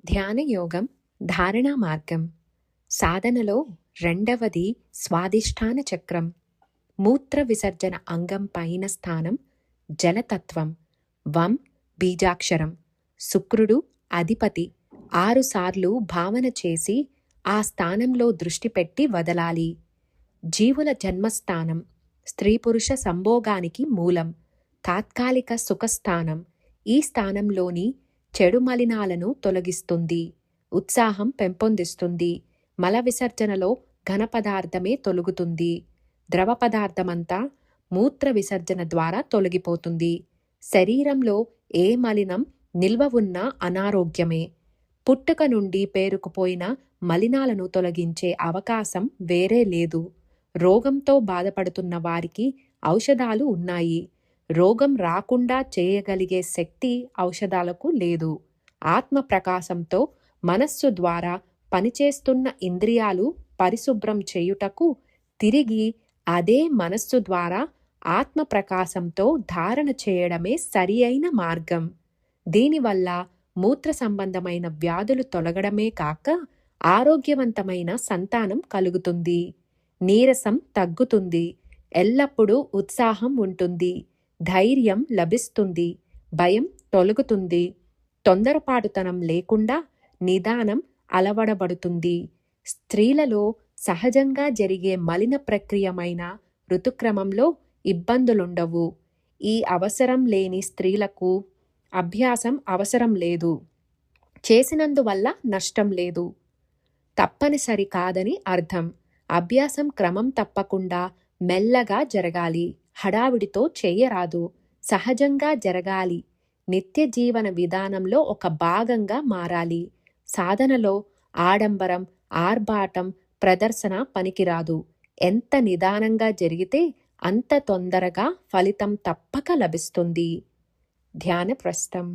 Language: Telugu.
ధ్యానయోగం ధారణా మార్గం. సాధనలో రెండవది స్వాధిష్టాన చక్రం. మూత్ర విసర్జన అంగం పైన స్థానం జలతత్వం. వం బీజాక్షరం. శుక్రుడు అధిపతి. 6 సార్లు భావన చేసి ఆ స్థానంలో దృష్టి పెట్టి వదలాలి. జీవుల జన్మస్థానం. స్త్రీ పురుష సంభోగానికి మూలం. తాత్కాలిక సుఖస్థానం. ఈ స్థానంలోని చెడు మలినాలను తొలగిస్తుంది. ఉత్సాహం పెంపొందిస్తుంది. మల విసర్జనలో ఘన పదార్థమే తొలగుతుంది. ద్రవ పదార్థమంతా మూత్ర విసర్జన ద్వారా తొలగిపోతుంది. శరీరంలో ఏ మలినం నిల్వ ఉన్నా అనారోగ్యమే. పుట్టుక నుండి పేరుకుపోయిన మలినాలను తొలగించే అవకాశం వేరే లేదు. రోగంతో బాధపడుతున్న వారికి ఔషధాలు ఉన్నాయి. రోగం రాకుండా చేయగలిగే శక్తి ఔషధాలకు లేదు. ఆత్మ ప్రకాశంతో మనస్సు ద్వారా పనిచేస్తున్న ఇంద్రియాలు పరిశుభ్రం చేయుటకు తిరిగి అదే మనస్సు ద్వారా ఆత్మ ప్రకాశంతో ధారణ చేయడమే సరి అయిన మార్గం. దీనివల్ల మూత్ర సంబంధమైన వ్యాధులు తొలగడమే కాక ఆరోగ్యవంతమైన సంతానం కలుగుతుంది. నీరసం తగ్గుతుంది. ఎల్లప్పుడూ ఉత్సాహం ఉంటుంది. ధైర్యం లభిస్తుంది. భయం తొలగుతుంది. తొందరపాటుతనం లేకుండా నిదానం అలవడబడుతుంది. స్త్రీలలో సహజంగా జరిగే మలిన ప్రక్రియమైన ఋతుక్రమంలో ఇబ్బందులుండవు. ఈ అవసరం లేని స్త్రీలకు అభ్యాసం అవసరం లేదు. చేసినందువల్ల నష్టం లేదు. తప్పనిసరి కాదని అర్థం. అభ్యాసం క్రమం తప్పకుండా మెల్లగా జరగాలి. హడావిడితో చేయరాదు. సహజంగా జరగాలి. నిత్య జీవన విధానంలో ఒక భాగంగా మారాలి. సాధనలో ఆడంబరం, ఆర్భాటం, ప్రదర్శన పనికిరాదు. ఎంత నిదానంగా జరిగితే అంత తొందరగా ఫలితం తప్పక లభిస్తుంది. ధ్యాన ప్రస్థం.